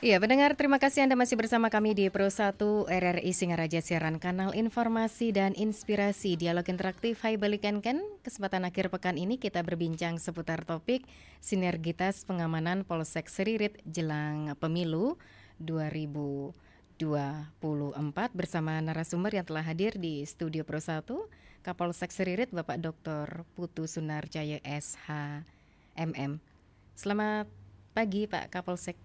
Iya, pendengar, terima kasih Anda masih bersama kami di Pro 1 RRI Singaraja, siaran kanal informasi dan inspirasi dialog interaktif. Hai Balikanken, kesempatan akhir pekan ini kita berbincang seputar topik sinergitas pengamanan Polsek Seririt jelang pemilu 2024 bersama narasumber yang telah hadir di Studio Pro 1, Kapolsek Seririt Bapak Dr. Putu Sunarjaya SH.MM. Selamat pagi Pak Kapolsek.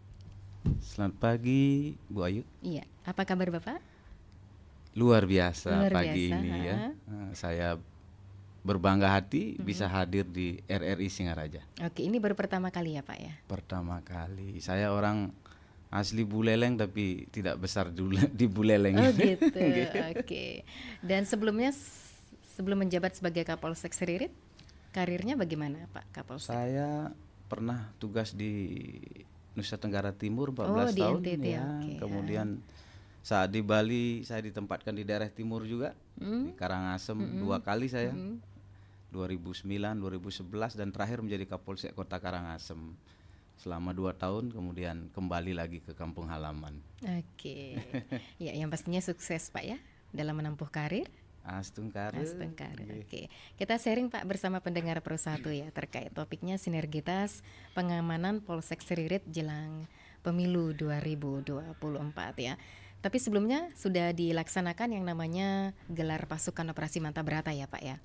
Selamat pagi, Bu Ayu. Iya, apa kabar Bapak? Luar biasa Luar pagi biasa, ini ya. ha? Saya berbangga hati bisa hadir di RRI Singaraja. Oke, ini baru pertama kali ya Pak ya? Pertama kali. Saya orang asli Buleleng tapi tidak besar di Buleleng. Oh gitu, oke. Dan sebelumnya, sebelum menjabat sebagai Kapolsek Seririt, karirnya bagaimana Pak Kapolsek? Saya pernah tugas di Nusa Tenggara Timur 14 Oh, di tahun NTT, ya. oke. Kemudian saat di Bali saya ditempatkan di daerah timur juga, di Karangasem 2 kali saya. 2009, 2011 dan terakhir menjadi Kapolsek Kota Karangasem selama 2 tahun, kemudian kembali lagi ke kampung halaman. Oke, ya yang pastinya sukses Pak ya dalam menempuh karir. Astungkare. Oke, kita sharing Pak bersama pendengar Pro 1 ya terkait topiknya sinergitas pengamanan Polsek Seririt jelang pemilu 2024 ya. Tapi sebelumnya sudah dilaksanakan yang namanya gelar pasukan operasi Manta Berata ya Pak ya?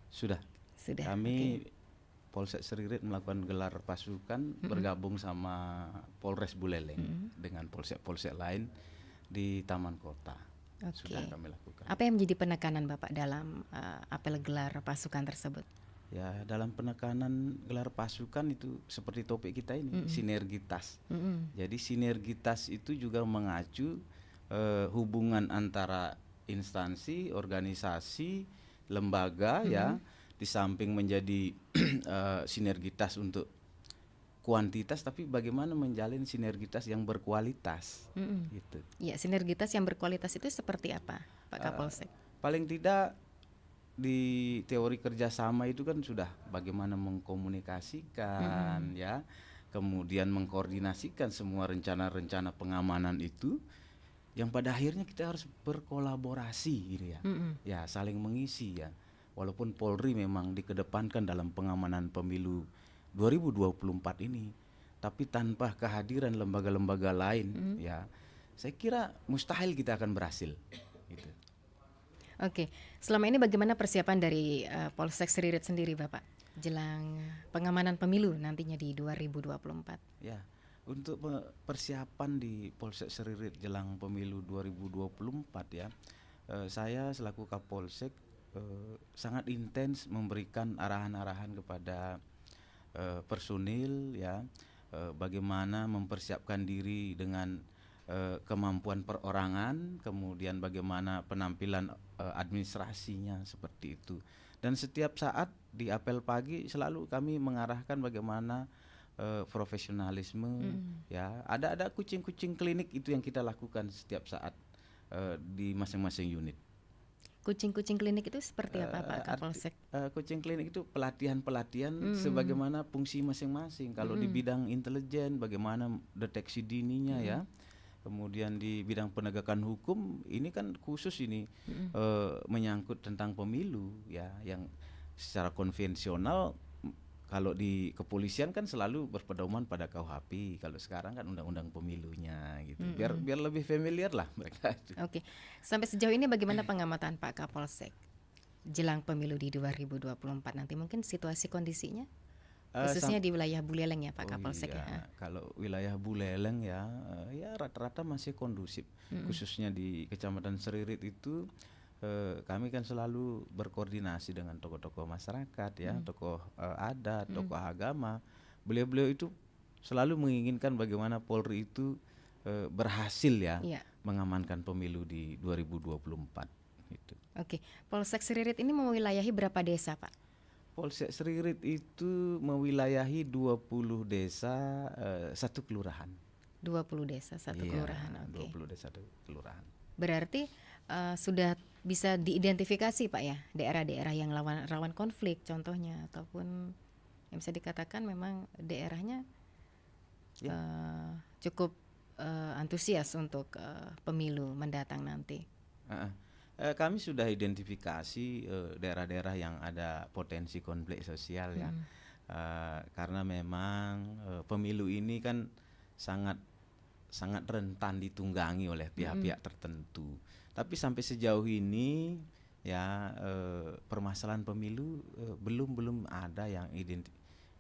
Sudah. oke. Kami Polsek Seririt melakukan gelar pasukan bergabung sama Polres Buleleng dengan polsek-polsek lain di Taman Kota. Oke. Sudah kami lakukan. Apa yang menjadi penekanan Bapak dalam apel gelar pasukan tersebut? Ya, dalam penekanan gelar pasukan itu seperti topik kita ini, sinergitas. Jadi sinergitas itu juga mengacu hubungan antara instansi, organisasi, lembaga ya, di samping menjadi sinergitas untuk kuantitas, tapi bagaimana menjalin sinergitas yang berkualitas gitu. Ya, sinergitas yang berkualitas itu seperti apa Pak Kapolsek? Paling tidak di teori kerjasama itu kan sudah bagaimana mengkomunikasikan ya, kemudian mengkoordinasikan semua rencana-rencana pengamanan itu, yang pada akhirnya kita harus berkolaborasi gitu ya, ya saling mengisi ya. Walaupun Polri memang dikedepankan dalam pengamanan pemilu 2024 ini, tapi tanpa kehadiran lembaga-lembaga lain ya, saya kira mustahil kita akan berhasil gitu. Oke, selama ini bagaimana persiapan dari Polsek Seririt sendiri Bapak jelang pengamanan pemilu nantinya di 2024? Ya, untuk persiapan di Polsek Seririt jelang pemilu 2024 ya, saya selaku Kapolsek sangat intens memberikan arahan-arahan kepada personil ya, bagaimana mempersiapkan diri dengan kemampuan perorangan, kemudian bagaimana penampilan administrasinya seperti itu. Dan setiap saat di apel pagi selalu kami mengarahkan bagaimana profesionalisme ya. Ada kucing-kucing klinik itu yang kita lakukan setiap saat di masing-masing unit. Kucing-kucing klinik itu seperti apa Pak Kapolsek? Kucing klinik itu pelatihan-pelatihan sebagaimana fungsi masing-masing. Kalau di bidang intelijen bagaimana deteksi dininya ya. Kemudian di bidang penegakan hukum ini kan khusus ini menyangkut tentang pemilu ya, yang secara konvensional kalau di kepolisian kan selalu berpedoman pada KUHP, kalau sekarang kan undang-undang pemilunya gitu. Biar lebih familiar lah mereka itu. Oke, sampai sejauh ini bagaimana pengamatan Pak Kapolsek jelang pemilu di 2024 nanti, mungkin situasi kondisinya? Khususnya di wilayah Buleleng ya Pak Kapolsek ya. Kalau wilayah Buleleng ya, ya rata-rata masih kondusif. Khususnya di Kecamatan Seririt itu kami kan selalu berkoordinasi dengan tokoh-tokoh masyarakat ya, tokoh adat, tokoh agama. Beliau-beliau itu selalu menginginkan bagaimana Polri itu berhasil ya, mengamankan pemilu di 2024 gitu. Oke, Polsek Seririt ini mewilayahi berapa desa Pak? Polsek Seririt itu mewilayahi 20 desa, 1 kelurahan. 20 desa, 1 kelurahan, oke. 20 desa, 1 kelurahan. Berarti sudah bisa diidentifikasi Pak ya, daerah-daerah yang rawan konflik contohnya, ataupun yang bisa dikatakan memang daerahnya cukup antusias untuk pemilu mendatang nanti? Heeh. Kami sudah identifikasi daerah-daerah yang ada potensi konflik sosial ya. Mm-mm. Karena memang pemilu ini kan sangat sangat rentan ditunggangi oleh Mm-mm. pihak-pihak tertentu. Tapi sampai sejauh ini ya permasalahan pemilu belum belum ada yang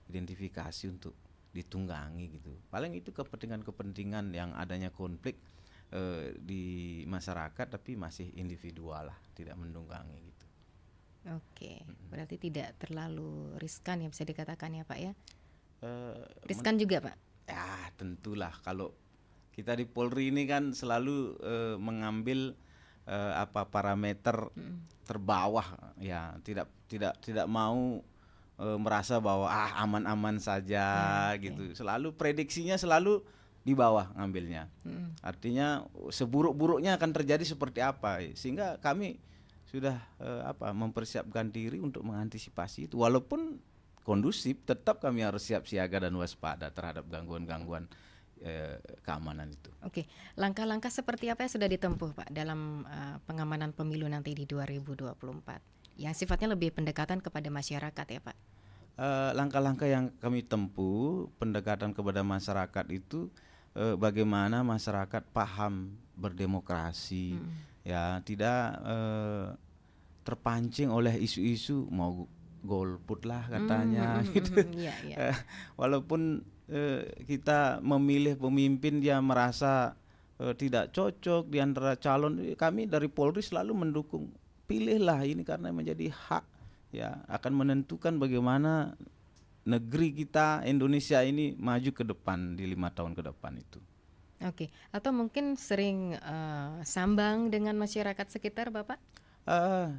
identifikasi untuk ditunggangi gitu. Paling itu kepentingan-kepentingan yang adanya konflik di masyarakat, tapi masih individual lah, tidak menunggangi gitu. Oke, berarti tidak terlalu riskan ya, bisa dikatakan ya Pak ya? Eh, Riskan juga Pak? Ya tentulah kalau kita di Polri ini kan selalu mengambil parameter Mm-mm. terbawah ya, tidak mau merasa bahwa aman-aman saja Ya, oke. gitu. Selalu prediksinya selalu di bawah ngambilnya. Mm-mm. Artinya seburuk-buruknya akan terjadi seperti apa, sehingga kami sudah mempersiapkan diri untuk mengantisipasi itu. Walaupun kondusif, tetap kami harus siap siaga dan waspada terhadap gangguan-gangguan keamanan itu. Oke, langkah-langkah seperti apa yang sudah ditempuh Pak dalam pengamanan pemilu nanti di 2024? Yang sifatnya lebih pendekatan kepada masyarakat ya Pak? Langkah-langkah yang kami tempuh pendekatan kepada masyarakat itu bagaimana masyarakat paham berdemokrasi, ya tidak terpancing oleh isu-isu mau golput lah katanya gitu. Iya, iya. Walaupun kita memilih pemimpin dia merasa tidak cocok di antara calon, kami dari Polri selalu mendukung, pilihlah ini karena menjadi hak ya, akan menentukan bagaimana negeri kita Indonesia ini maju ke depan di 5 tahun ke depan itu. Oke, atau mungkin sering sambang dengan masyarakat sekitar Bapak? Eh,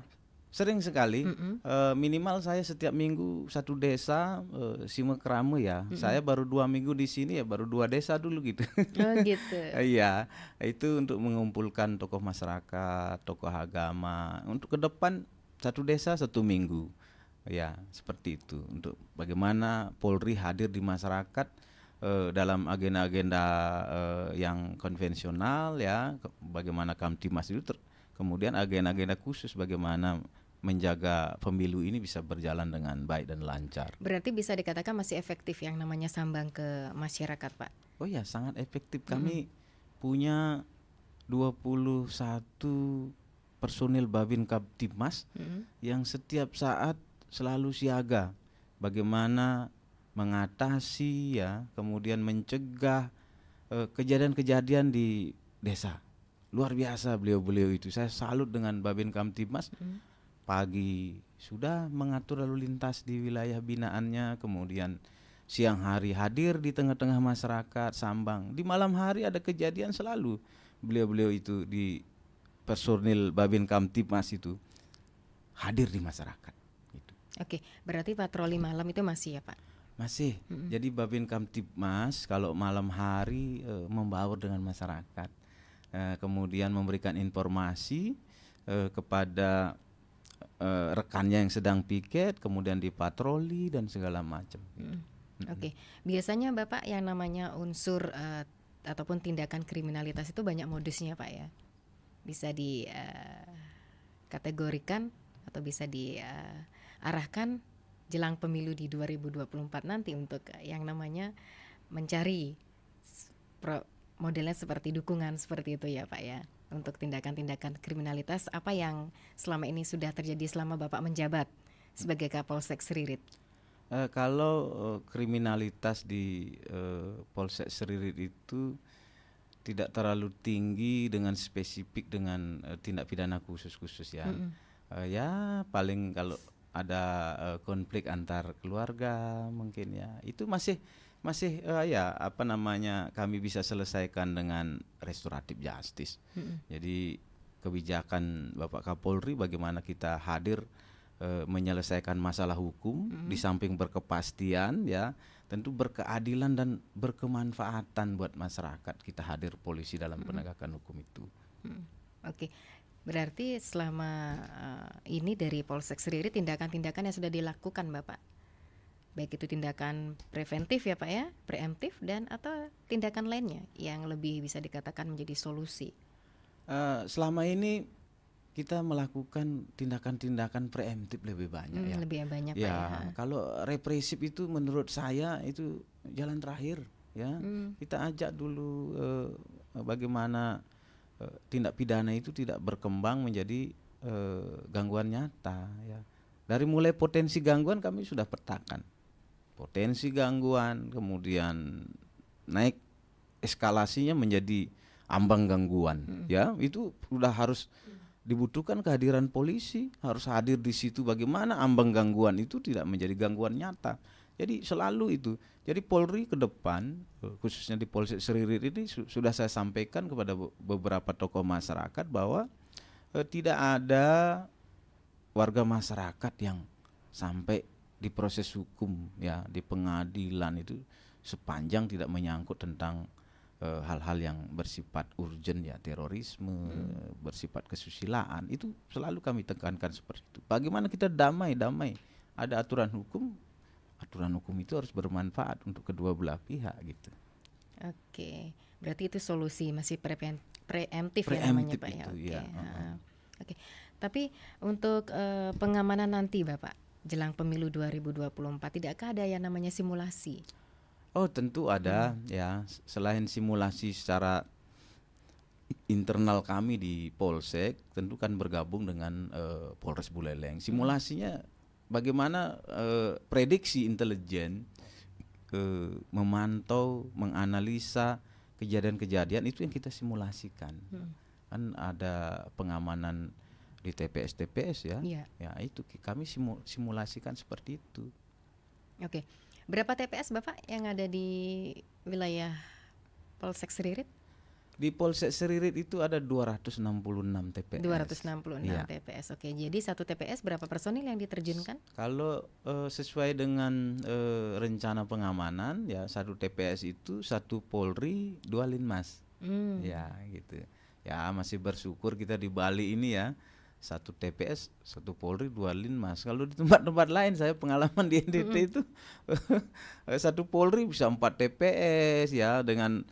Sering sekali, Mm-mm. minimal saya setiap minggu satu desa, Simekrame ya. Saya baru 2 minggu di sini ya, baru 2 desa dulu gitu. Oh gitu. Iya, itu untuk mengumpulkan tokoh masyarakat, tokoh agama, untuk ke depan satu desa 1 minggu. Ya, seperti itu. Untuk bagaimana Polri hadir di masyarakat dalam agenda-agenda yang konvensional ya, bagaimana Kamtimas itu kemudian agenda-agenda khusus bagaimana menjaga pemilu ini bisa berjalan dengan baik dan lancar. Berarti bisa dikatakan masih efektif yang namanya sambang ke masyarakat Pak? Oh ya, sangat efektif. Kami punya 21 personil Babin Kamtibmas yang setiap saat selalu siaga bagaimana mengatasi ya, kemudian mencegah kejadian-kejadian di desa. Luar biasa beliau-beliau itu. Saya salut dengan Babin Kamtibmas. Pagi sudah mengatur lalu lintas di wilayah binaannya, kemudian siang hari hadir di tengah-tengah masyarakat, sambang. Di malam hari ada kejadian, selalu beliau-beliau itu di personil Babin Kamtibmas itu hadir di masyarakat gitu. Oke, berarti patroli malam itu masih ya Pak? Masih. Jadi Babin Kamtibmas kalau malam hari membaur dengan masyarakat, kemudian memberikan informasi kepada rekannya yang sedang piket, kemudian dipatroli dan segala macam. Oke, biasanya Bapak yang namanya unsur ataupun tindakan kriminalitas itu banyak modusnya Pak ya? Bisa dikategorikan atau bisa diarahkan jelang pemilu di 2024 nanti untuk yang namanya mencari modelnya seperti dukungan seperti itu ya Pak ya, untuk tindakan-tindakan kriminalitas apa yang selama ini sudah terjadi selama Bapak menjabat sebagai Kapolsek Seririt? Kalau kriminalitas di Polsek Seririt itu tidak terlalu tinggi dengan spesifik dengan tindak pidana khusus-khusus ya. Ya paling kalau ada konflik antar keluarga mungkin ya, itu masih kami bisa selesaikan dengan restoratif justice. Jadi kebijakan Bapak Kapolri bagaimana kita hadir menyelesaikan masalah hukum, di samping berkepastian ya, tentu berkeadilan dan berkemanfaatan buat masyarakat, kita hadir polisi dalam penegakan hukum itu. Oke, berarti selama ini dari Polsek Seririt tindakan-tindakan yang sudah dilakukan Bapak baik itu tindakan preventif ya Pak ya, preemptif dan atau tindakan lainnya yang lebih bisa dikatakan menjadi solusi. Selama ini kita melakukan tindakan-tindakan preemptif lebih banyak ya. Lebih banyak Pak ya. Ya, kalau represif itu menurut saya itu jalan terakhir ya. Kita ajak dulu bagaimana tindak pidana itu tidak berkembang menjadi gangguan nyata ya. Dari mulai potensi gangguan kami sudah petakan. Potensi gangguan, kemudian naik eskalasinya menjadi ambang gangguan ya. Itu sudah harus dibutuhkan kehadiran polisi, harus hadir di situ bagaimana ambang gangguan itu tidak menjadi gangguan nyata. Jadi selalu itu. Jadi Polri ke depan, khususnya di Polsek Seririt ini sudah saya sampaikan kepada beberapa tokoh masyarakat bahwa tidak ada warga masyarakat yang sampai diproses hukum ya di pengadilan itu sepanjang tidak menyangkut tentang hal-hal yang bersifat urgent ya, terorisme, bersifat kesusilaan, itu selalu kami tekankan seperti itu. Bagaimana kita damai, ada aturan hukum itu harus bermanfaat untuk kedua belah pihak gitu. Oke, berarti itu solusi masih preemptif ya namanya Pak ya. Oke. Ya. Oke. Tapi untuk pengamanan nanti Bapak jelang pemilu 2024 tidakkah ada yang namanya simulasi? Oh tentu ada ya, selain simulasi secara internal kami di Polsek, tentu kan bergabung dengan Polres Buleleng. Simulasinya bagaimana prediksi intelijen, memantau, menganalisa kejadian-kejadian itu yang kita simulasikan. Kan ada pengamanan di TPS ya, ya itu kami simulasikan seperti itu. Oke. Berapa TPS Bapak yang ada di wilayah Polsek Seririt? Di Polsek Seririt itu ada 266 TPS. 266 TPS. Oke, jadi satu TPS berapa personil yang diterjunkan? Kalau sesuai dengan rencana pengamanan ya, satu TPS itu satu Polri, 2 Linmas. Ya gitu. Ya masih bersyukur kita di Bali ini ya. Satu TPS, satu Polri, 2 Linmas. Kalau di tempat-tempat lain saya pengalaman di NTT itu satu Polri bisa 4 TPS ya, dengan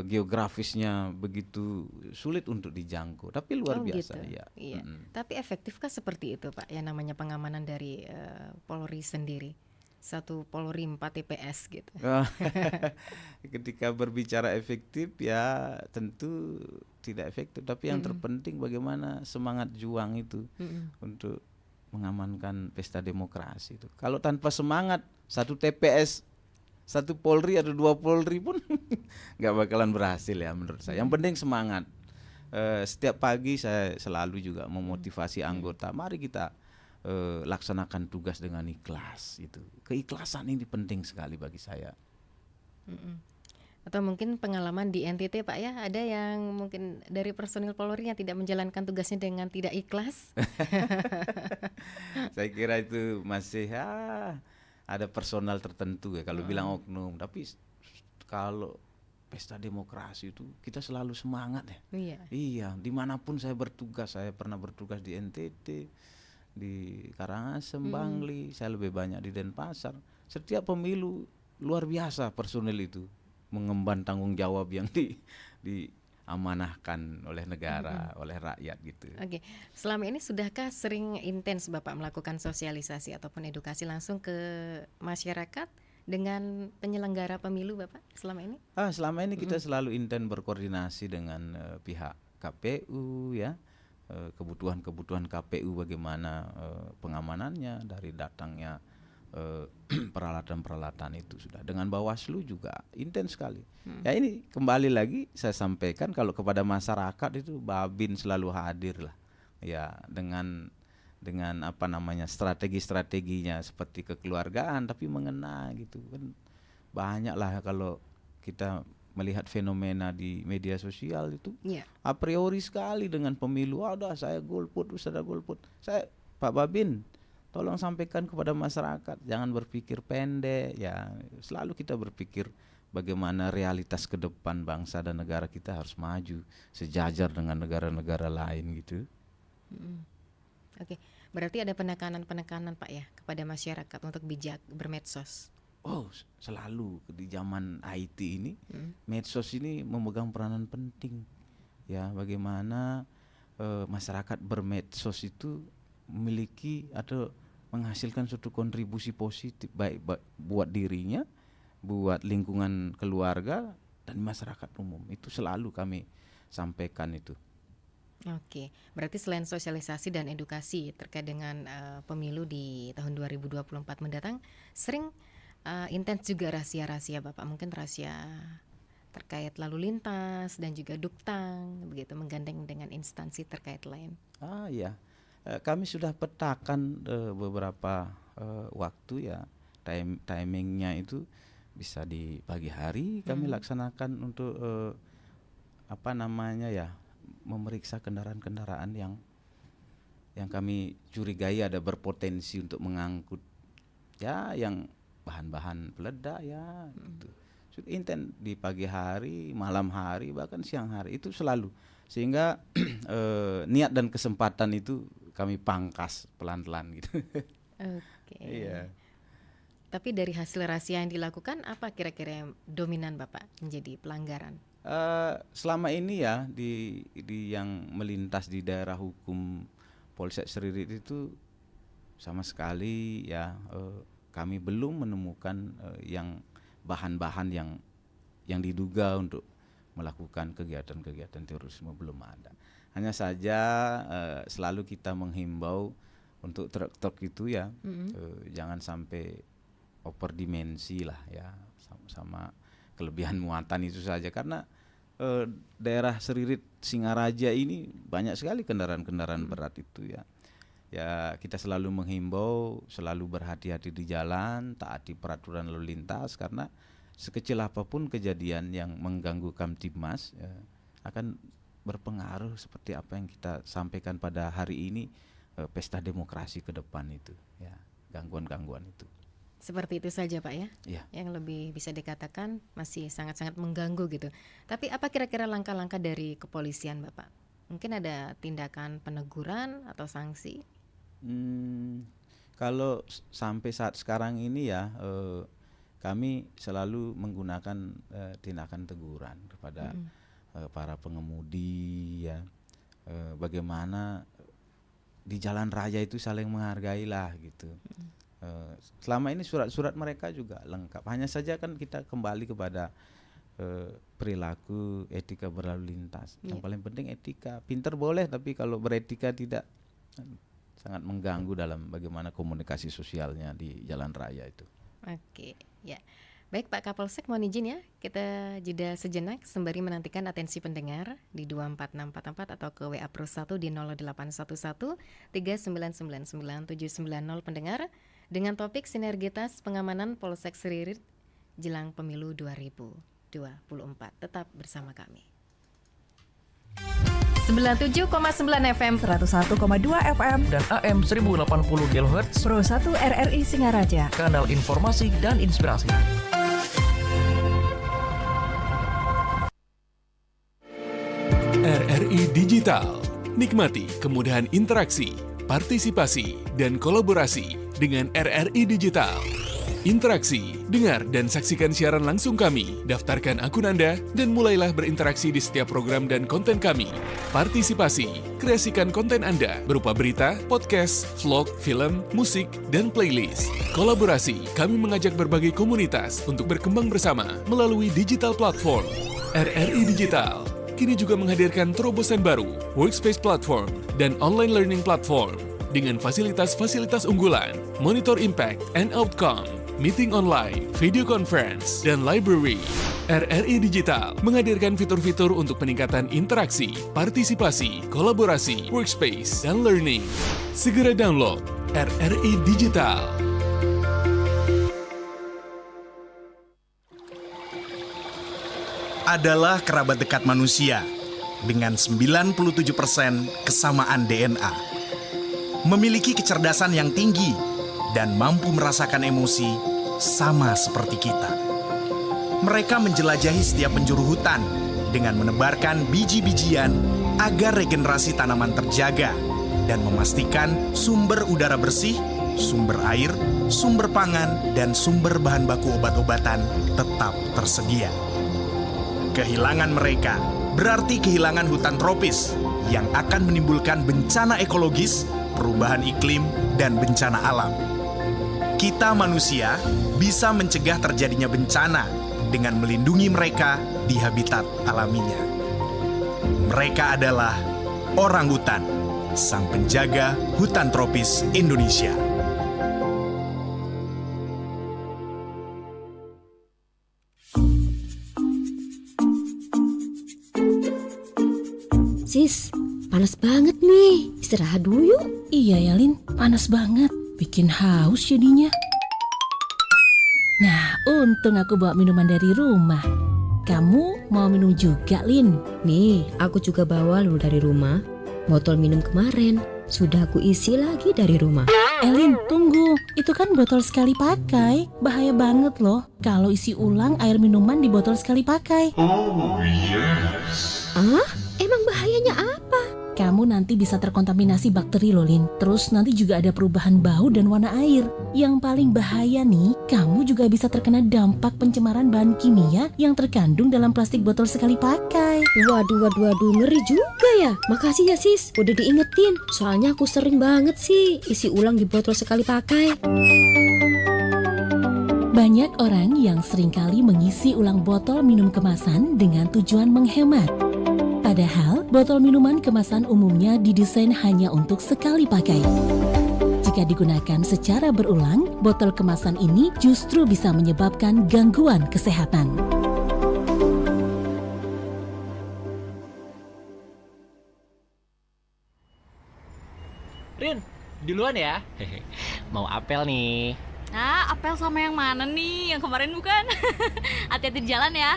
geografisnya begitu sulit untuk dijangkau. Tapi luar biasa gitu. ya. Iya. Tapi efektifkah seperti itu Pak yang namanya pengamanan dari Polri sendiri? Satu Polri 4 TPS gitu. Ketika berbicara efektif ya tentu tidak efektif, tapi yang terpenting bagaimana semangat juang itu untuk mengamankan pesta demokrasi itu. Kalau tanpa semangat, satu TPS, satu Polri atau 2 Polri pun nggak bakalan berhasil ya menurut saya. Yang penting semangat. Setiap pagi saya selalu juga memotivasi anggota, mari kita laksanakan tugas dengan ikhlas itu. Keikhlasan ini penting sekali bagi saya. Atau mungkin pengalaman di NTT Pak ya, ada yang mungkin dari personil Polri yang tidak menjalankan tugasnya dengan tidak ikhlas? Saya kira itu masih ada personal tertentu ya kalau bilang oknum. Tapi kalau pesta demokrasi itu kita selalu semangat ya. Iya, dimanapun saya bertugas, saya pernah bertugas di NTT, di Karangasem, Bangli, saya lebih banyak di Denpasar. Setiap pemilu luar biasa personil itu mengemban tanggung jawab yang diamanahkan oleh negara, oleh rakyat gitu. Oke, selama ini sudahkah sering intens Bapak melakukan sosialisasi ataupun edukasi langsung ke masyarakat dengan penyelenggara pemilu Bapak selama ini? Selama ini kita selalu intens berkoordinasi dengan pihak KPU ya. Kebutuhan-kebutuhan KPU bagaimana pengamanannya, dari datangnya peralatan-peralatan itu sudah, dengan Bawaslu juga intens sekali. Ya ini kembali lagi saya sampaikan, kalau kepada masyarakat itu Babin selalu hadir lah ya, dengan strategi-strateginya seperti kekeluargaan tapi mengena gitu kan. Banyak lah kalau kita melihat fenomena di media sosial itu a priori sekali dengan pemilu, saya golput, ada golput. Saya, Pak Babin, tolong sampaikan kepada masyarakat, jangan berpikir pendek ya. Selalu kita berpikir bagaimana realitas ke depan bangsa dan negara kita harus maju sejajar dengan negara-negara lain gitu. Oke. Berarti ada penekanan-penekanan Pak ya kepada masyarakat untuk bijak bermedsos. Oh, selalu di zaman IT ini, medsos ini memegang peranan penting. Ya, bagaimana masyarakat bermedsos itu memiliki atau menghasilkan suatu kontribusi positif baik buat dirinya, buat lingkungan keluarga dan masyarakat umum. Itu selalu kami sampaikan itu. Oke, berarti selain sosialisasi dan edukasi terkait dengan pemilu di tahun 2024 mendatang, sering intens juga rahasia-rahasia Bapak, mungkin rahasia terkait lalu lintas dan juga duktang, begitu menggandeng dengan instansi terkait lain. Iya, kami sudah petakan beberapa waktu ya, timingnya itu bisa di pagi hari kami laksanakan untuk memeriksa kendaraan-kendaraan yang kami curigai ada berpotensi untuk mengangkut ya yang bahan-bahan peledak ya gitu. Intent di pagi hari, malam hari, bahkan siang hari itu selalu, sehingga niat dan kesempatan itu kami pangkas pelan-pelan gitu. Oke. Iya. Tapi dari hasil rahasia yang dilakukan, apa kira-kira yang dominan Bapak menjadi pelanggaran? Selama ini ya di yang melintas di daerah hukum Polsek Seririt itu sama sekali ya kami belum menemukan yang bahan-bahan yang diduga untuk melakukan kegiatan-kegiatan terorisme, belum ada. Hanya saja selalu kita menghimbau untuk truk-truk itu ya jangan sampai overdimensi lah ya, sama kelebihan muatan itu saja, karena daerah Seririt Singaraja ini banyak sekali kendaraan-kendaraan berat itu ya. Ya kita selalu menghimbau, selalu berhati-hati di jalan, taati peraturan lalu lintas, karena sekecil apapun kejadian yang mengganggu Kamtibmas ya, akan berpengaruh seperti apa yang kita sampaikan pada hari ini, pesta demokrasi ke depan itu ya, gangguan-gangguan itu. Seperti itu saja Pak ya? Iya. Yang lebih bisa dikatakan masih sangat-sangat mengganggu gitu. Tapi apa kira-kira langkah-langkah dari kepolisian Bapak? Mungkin ada tindakan peneguran atau sanksi? Kalau sampai saat sekarang ini ya kami selalu menggunakan tindakan teguran kepada para pengemudi ya, bagaimana di jalan raya itu saling menghargai lah gitu. Selama ini surat-surat mereka juga lengkap, hanya saja kan kita kembali kepada perilaku etika berlalu lintas. Yang paling penting etika, pinter boleh tapi kalau beretika tidak, sangat mengganggu dalam bagaimana komunikasi sosialnya di jalan raya itu. Oke, ya. Baik Pak Kapolsek, mohon izin ya, kita jeda sejenak sembari menantikan atensi pendengar di 24644 atau ke WA Pro 1 di 0811 3999790 pendengar dengan topik sinergitas pengamanan Polsek Seririt jelang pemilu 2024. Tetap bersama kami. 97,9 FM, 101,2 FM, dan AM 1080 kHz Pro 1 RRI Singaraja, kanal informasi dan inspirasi. RRI Digital. Nikmati kemudahan interaksi, partisipasi, dan kolaborasi dengan RRI Digital. Interaksi, dengar dan saksikan siaran langsung kami, daftarkan akun Anda, dan mulailah berinteraksi di setiap program dan konten kami. Partisipasi, kreasikan konten Anda berupa berita, podcast, vlog, film, musik, dan playlist. Kolaborasi, kami mengajak berbagai komunitas untuk berkembang bersama melalui digital platform. RRI Digital kini juga menghadirkan terobosan baru, workspace platform, dan online learning platform dengan fasilitas-fasilitas unggulan, monitor impact and outcome, meeting online, video conference, dan library. RRI Digital menghadirkan fitur-fitur untuk peningkatan interaksi, partisipasi, kolaborasi, workspace, dan learning. Segera download RRI Digital. Adalah kerabat dekat manusia dengan 97% kesamaan DNA. Memiliki kecerdasan yang tinggi dan mampu merasakan emosi sama seperti kita. Mereka menjelajahi setiap penjuru hutan dengan menebarkan biji-bijian agar regenerasi tanaman terjaga dan memastikan sumber udara bersih, sumber air, sumber pangan, dan sumber bahan baku obat-obatan tetap tersedia. Kehilangan mereka berarti kehilangan hutan tropis yang akan menimbulkan bencana ekologis, perubahan iklim, dan bencana alam. Kita manusia bisa mencegah terjadinya bencana dengan melindungi mereka di habitat alaminya. Mereka adalah orangutan, sang penjaga hutan tropis Indonesia. Sis, panas banget nih. Istirahat dulu yuk. Iya ya Lin, panas banget. Bikin haus jadinya. Nah, untung aku bawa minuman dari rumah. Kamu mau minum juga, Lin? Nih, aku juga bawa loh dari rumah. Botol minum kemarin sudah aku isi lagi dari rumah. Lin, tunggu. Itu kan botol sekali pakai. Bahaya banget loh kalau isi ulang air minuman di botol sekali pakai. Ah, emang bahayanya apa? Kamu nanti bisa terkontaminasi bakteri loh, Lin. Terus nanti juga ada perubahan bau dan warna air. Yang paling bahaya nih, kamu juga bisa terkena dampak pencemaran bahan kimia yang terkandung dalam plastik botol sekali pakai. Waduh, ngeri juga ya. Makasih ya sis, udah diingetin. Soalnya aku sering banget sih isi ulang di botol sekali pakai. Banyak orang yang seringkali mengisi ulang botol minum kemasan dengan tujuan menghemat. Padahal, botol minuman kemasan umumnya didesain hanya untuk sekali pakai. Jika digunakan secara berulang, botol kemasan ini justru bisa menyebabkan gangguan kesehatan. Rin, duluan ya. Mau apel nih. Ah, apel sama yang mana nih? Yang kemarin bukan? Hati-hati di jalan ya.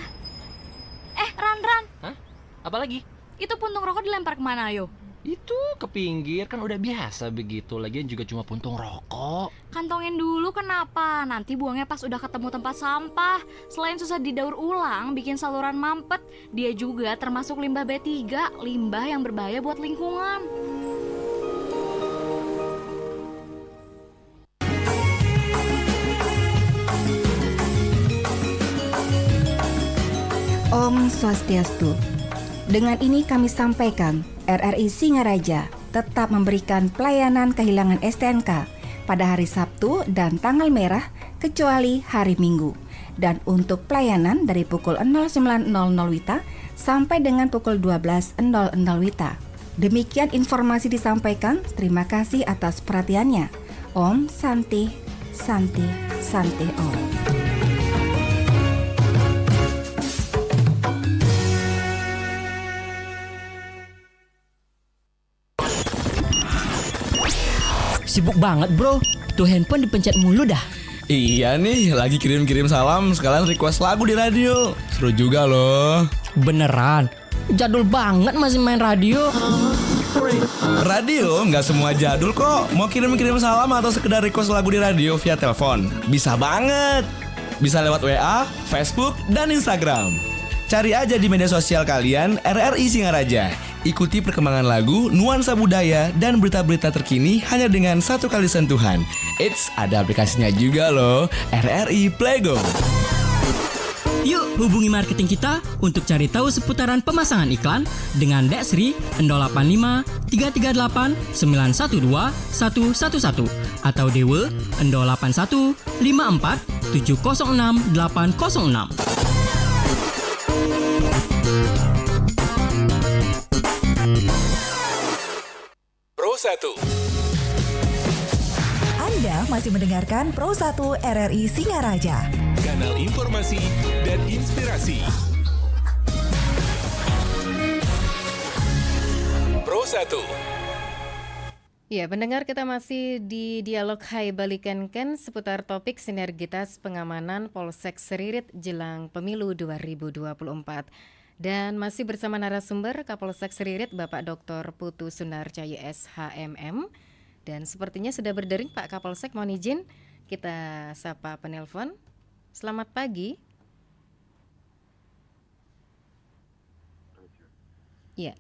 Ran. Hah? Apalagi? Itu puntung rokok dilempar kemana, ayo? Itu ke pinggir, kan udah biasa begitu. Lagian juga cuma puntung rokok. Kantongin dulu kenapa? Nanti buangnya pas udah ketemu tempat sampah. Selain susah didaur ulang, bikin saluran mampet, dia juga termasuk limbah B3, limbah yang berbahaya buat lingkungan. Om Swastiastu. Dengan ini kami sampaikan, RRI Singaraja tetap memberikan pelayanan kehilangan STNK pada hari Sabtu dan tanggal merah kecuali hari Minggu. Dan untuk pelayanan dari pukul 09.00 WITA sampai dengan pukul 12.00 WITA. Demikian informasi disampaikan. Terima kasih atas perhatiannya. Om Santi, Santi, Santi Om. Sibuk banget bro, tuh handphone dipencet mulu dah. Iya nih, lagi kirim-kirim salam sekalian request lagu di radio. Seru juga loh. Beneran, jadul banget masih main radio. Radio nggak semua jadul kok. Mau kirim-kirim salam atau sekedar request lagu di radio via telepon? Bisa banget. Bisa lewat WA, Facebook, dan Instagram. Cari aja di media sosial kalian RRI Singaraja. Ikuti perkembangan lagu, nuansa budaya, dan berita-berita terkini hanya dengan satu kali sentuhan. Eits, ada aplikasinya juga loh, RRI Playgo. Yuk hubungi marketing kita untuk cari tahu seputaran pemasangan iklan dengan Desri 085 338 912 111 atau Dewe 081 54 706 806. Pro 1. Anda masih mendengarkan Pro 1 RRI Singaraja. Kanal informasi dan inspirasi. Pro 1. Ya, pendengar, kita masih di dialog Hai Balikan Ken seputar topik sinergitas pengamanan Polsek Seririt jelang pemilu 2024. Dan masih bersama narasumber Kapolsek Seririt Bapak Dr. Putu Sunarcaya SHMM. Dan sepertinya sudah berdering Pak Kapolsek, mohon izin kita sapa penelpon. Selamat pagi. Ya.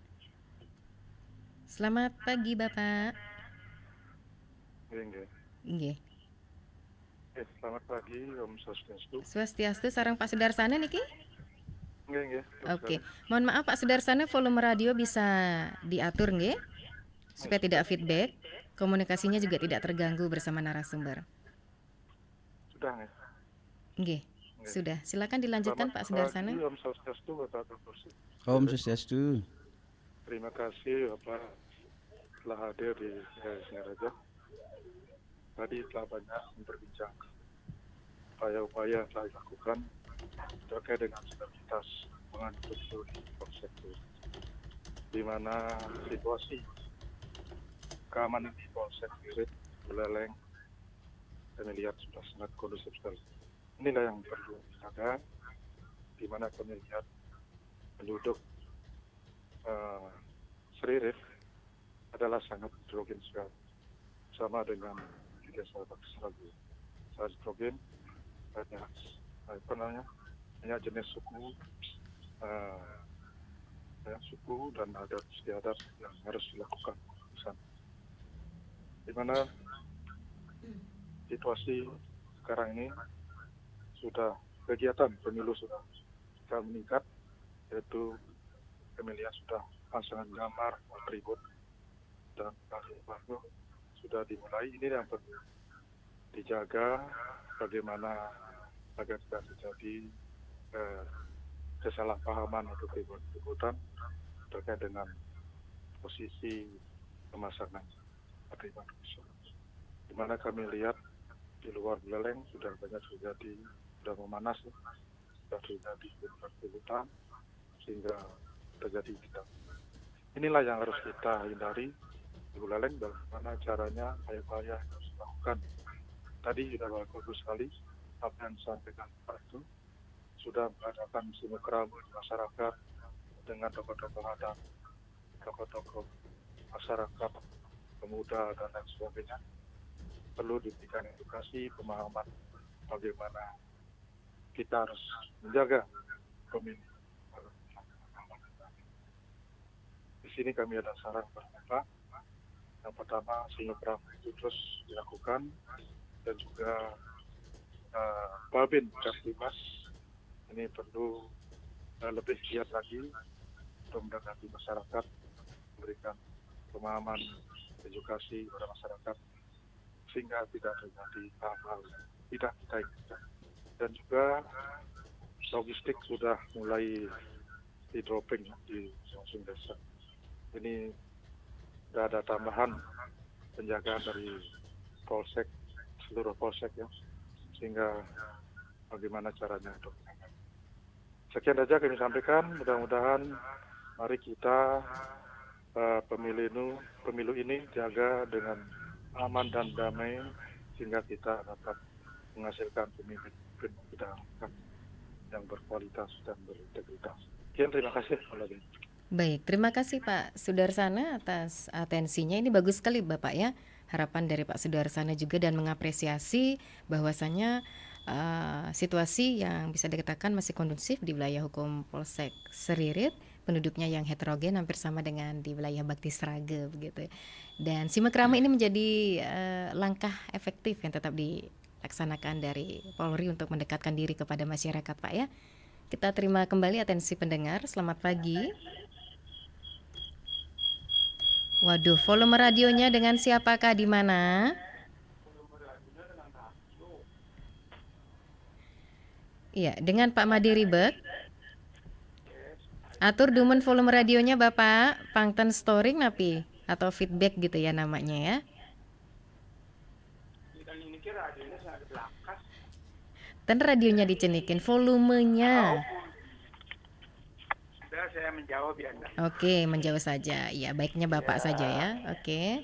Selamat pagi Bapak. Nggih. Nggih. Selamat pagi Om Swastiastu. Swastiastu sareng Pak Sudarsana niki? Nggih. Oke. Mohon maaf Pak Sudarsana, volume radio bisa diatur nggih? Supaya tidak feedback, komunikasinya juga tidak terganggu bersama narasumber. Sudah nggih. Nggih. Sudah. Silakan dilanjutkan Pak Sudarsana. Selamat pagi Om Swastiastu Bapak Kapolsek. Om Swastiastu. Terima kasih Bapak telah hadir di Singaraja. Tadi telah banyak memperbincangkan upaya-upaya yang telah dilakukan terkait dengan stabilitas pengaduan di Polsek, di mana situasi keamanan di Polsek Sririt Buleleng kami lihat sudah sangat kondusif sekali. Inilah yang perlu dijaga, di mana kami lihat penduduk Sririt adalah sangat heterogen sekali, sama dengan di desa Bakseragu. Sangat heterogen, banyak jenis suku, suku dan adat istiadat yang harus dilakukan di sana. Di mana situasi sekarang ini sudah kegiatan pemilu sudah meningkat, yaitu kami lihat sudah pasangan gambar, atribut dan baru sudah dimulai. Ini yang perlu dijaga bagaimana agar tidak terjadi kesalahpahaman atau keributan terkait dengan posisi pemasangan atribut. Di mana kami lihat di luar Buleleng sudah banyak terjadi, sudah memanas, sudah terjadi keributan sehingga terjadi tidak. Inilah yang harus kita hindari di Buleleng, bagaimana caranya, upaya-upaya yang harus dilakukan. Tadi sudah bagus sekali apa yang disampaikan Pak itu, sudah mengadakan simulacrum di masyarakat dengan tokoh-tokoh adat, tokoh-tokoh masyarakat, pemuda dan lain sebagainya. Perlu diberikan edukasi, pemahaman bagaimana kita harus menjaga pemilu. Di sini kami ada saran beberapa. Yang pertama, simulacrum itu terus dilakukan, dan juga Babin Kaptimas ini perlu lebih giat lagi untuk mendekati masyarakat, memberikan pemahaman, edukasi kepada masyarakat sehingga tidak terjadi hal-hal tidak kita inginkan. Dan juga logistik sudah mulai di dropping di masing-masing desa. Ini sudah ada tambahan penjagaan dari polsek, seluruh polsek ya, sehingga bagaimana caranya untuk sekian saja kami sampaikan. Mudah-mudahan mari kita pemilu ini jaga dengan aman dan damai sehingga kita dapat menghasilkan pemimpin kita yang berkualitas dan berintegritas. Sekian, terima kasih. Baik, terima kasih Pak Sudarsana atas atensinya. Ini bagus sekali Bapak ya. Harapan dari Pak Sudarsana juga dan mengapresiasi bahwasannya situasi yang bisa dikatakan masih kondusif di wilayah hukum Polsek Sririt, penduduknya yang heterogen hampir sama dengan di wilayah Bakti Sraga begitu. Dan simulacrum ini menjadi langkah efektif yang tetap dilaksanakan dari Polri untuk mendekatkan diri kepada masyarakat Pak ya. Kita terima kembali atensi pendengar. Selamat pagi. Waduh, volume radionya dengan siapakah di mana? Iya, dengan Pak Madi Ribet. Atur dumen volume radionya Bapak, pangten storing napi atau feedback gitu ya namanya ya. Ten radionya dicenikin volumenya. Saya menjawab ya. Oke, menjawab saja. Ya, baiknya Bapak saja ya. Oke.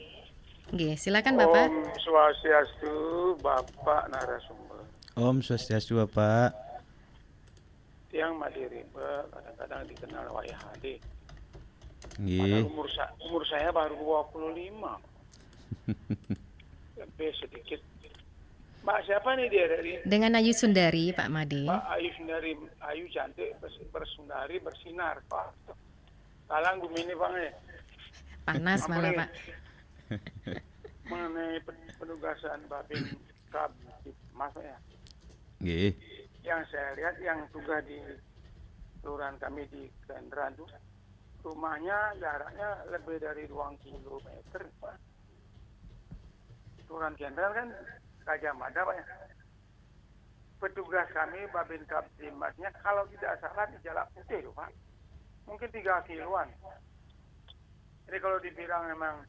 Oke, silakan Bapak. Om Swastiastu, Bapak narasumber. Om Swastiastu, Bapak. Yang Madiri, kadang-kadang dikenal Wayah Hadi. Nggih. Umur saya baru 25. Lebih sedikit. Mbak siapa nih dia dari? Dengan Ayu Sundari, Pak Madi. Mbak Ayu Sundari, Ayu cantik, bersundari, bersinar, Pak. Kalang Bumini Bang ya. Panas malah Boleh. Pak. Mengenai penugasan Babin Kab Mas ya. Nggih. Yang saya lihat yang tugas di kelurahan kami di Kendran tuh rumahnya jaraknya lebih dari 2 kilometer Pak. Kelurahan Kendran kan Gajah Mada Pak ya. Petugas kami Babin Kaptimasnya kalau tidak salah di Jalak Putih tuh Pak. Mungkin 3 kiloan. Jadi kalau dibilang memang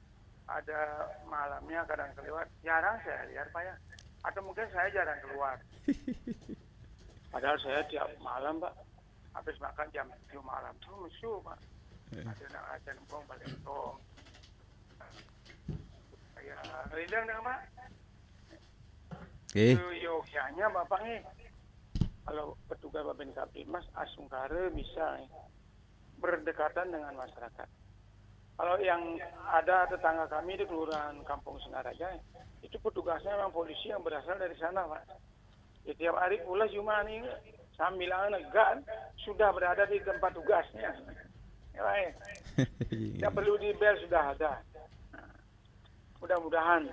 ada malamnya kadang kelewat, jarang saya lihat Pak ya. Atau mungkin saya jarang keluar. Padahal saya tiap malam Pak, habis makan jam 7 malam tuh musuh Pak. Ada nak ajan kong balik kong. Ya, rindang dah Pak. Oke. Yogyanya Bapak nih, kalau petugas Babin Kaptimas Asungkara bisa berdekatan dengan masyarakat. Kalau yang ada tetangga kami di Kelurahan Kampung Singaraja, itu petugasnya memang polisi yang berasal dari sana, Pak. Ya, tiap hari pula cuma nih sambil negara sudah berada di tempat tugasnya. Ya, Pak, ya. Tidak perlu di bel sudah ada. Nah, mudah-mudahan.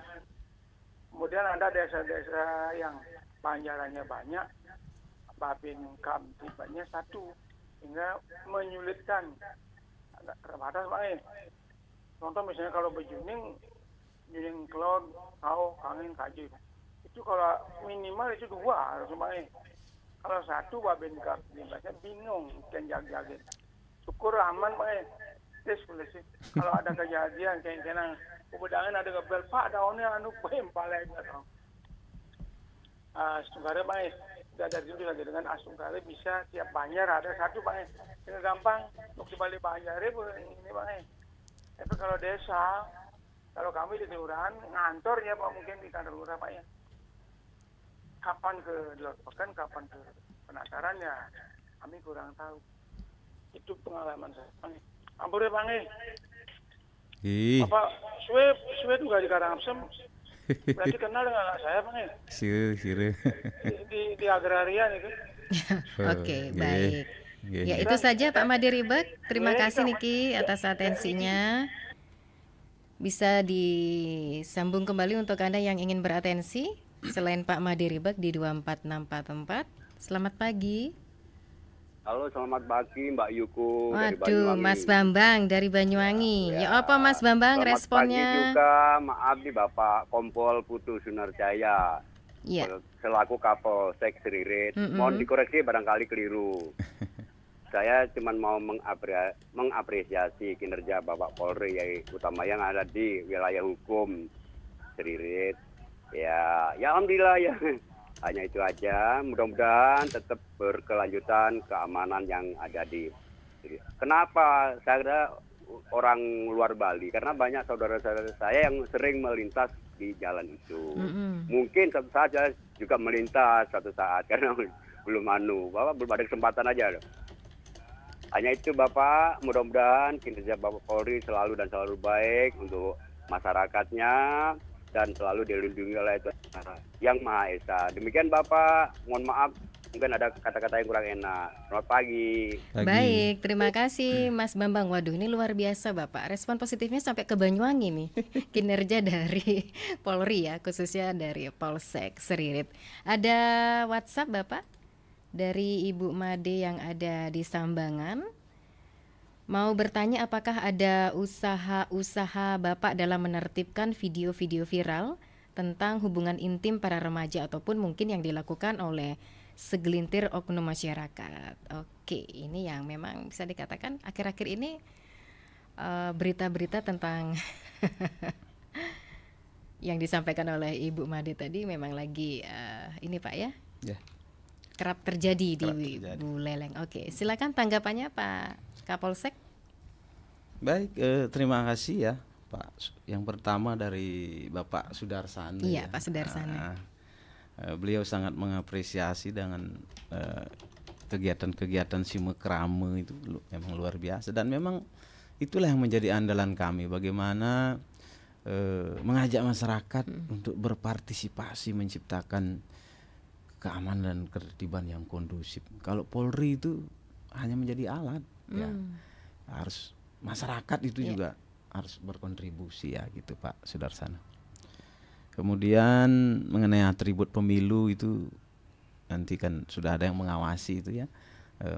Kemudian ada desa-desa yang banjarannya banyak, Babin Kamtibanya satu, sehingga menyulitkan. Agak terbatas Pak. Contoh misalnya kalau berjuning cloud, kau kangen kaji. Itu kalau minimal itu 2 harus Pak. Kalau 1 Babin Kamtibanya bingung kan jag-jagin. Syukur aman Pak. Sih. Kalau ada kejadian kayak kebedangan ada ngebel Pak daunnya anu pempalai gitu. Asungkara Pak. Sudah dari dulu lagi dengan Asungkara bisa tiap banjar ada 1 Pak. Dengan gampang untuk dibalik banjar ini Pak. Tapi kalau desa, kalau kami di kelurahan ngantor ya Pak mungkin di kantor lurah Pak ya. Kapan ke Lord Pekan, kapan ke penataran ya kami kurang tahu. Itu pengalaman saya Pak. Ampun ya Pak. Apa suwe juga di Karangasem. Berarti kenal dengan anak saya Pak. Sire. Di agrarian itu. Oke, baik. Ya itu saja Pak Made Ribek. Terima kasih Niki atas atensinya. Bisa disambung kembali untuk Anda yang ingin beratensi selain Pak Made Ribek di 24644. Selamat pagi. Halo, selamat pagi Mbak Yuku dari Waduh, Banyuwangi. Mas Bambang dari Banyuwangi. Ya apa Mas Bambang Selamat responnya? pagi juga, maaf nih Bapak Kompol Putu Sunarjaya. Iya. Selaku Kapolsek Seririt. Mohon dikoreksi barangkali keliru. Saya cuma mau mengapresiasi kinerja Bapak Polri utama yang ada di wilayah hukum Seririt. Ya alhamdulillah ya. Hanya itu aja, mudah-mudahan tetap berkelanjutan keamanan yang ada di. Kenapa saya kira orang luar Bali? Karena banyak saudara-saudara saya yang sering melintas di jalan itu. Mungkin suatu saat saya juga melintas suatu saat karena belum Bapak belum ada kesempatan aja. Hanya itu Bapak, mudah-mudahan kinerja Bapak Polri selalu baik untuk masyarakatnya dan selalu dilindungi oleh Yang Maha Esa. Demikian Bapak, mohon maaf mungkin ada kata-kata yang kurang enak. Selamat pagi. Baik, terima kasih Mas Bambang. Waduh, ini luar biasa Bapak. Respon positifnya sampai ke Banyuwangi nih. Kinerja dari Polri ya, khususnya dari Polsek Seririt. Ada WhatsApp Bapak dari Ibu Made yang ada di Sambangan. Mau bertanya apakah ada usaha-usaha Bapak dalam menertibkan video-video viral tentang hubungan intim para remaja ataupun mungkin yang dilakukan oleh segelintir oknum masyarakat. Oke, ini yang memang bisa dikatakan akhir-akhir ini berita-berita tentang yang disampaikan oleh Ibu Made tadi memang lagi ini Pak ya? Ya. Kerap terjadi di Buleleng. Oke, silakan tanggapannya Pak Kapolsek. Baik, terima kasih ya Pak. Yang pertama dari Bapak Sudarsana. Iya, ya. Pak Sudarsana. Beliau sangat mengapresiasi dengan kegiatan-kegiatan simekrame itu memang luar biasa dan memang itulah yang menjadi andalan kami. Bagaimana mengajak masyarakat untuk berpartisipasi menciptakan keamanan dan ketertiban yang kondusif. Kalau Polri itu hanya menjadi alat, ya harus masyarakat itu juga harus berkontribusi ya gitu Pak Sudarsana. Kemudian mengenai atribut pemilu itu nanti kan sudah ada yang mengawasi itu ya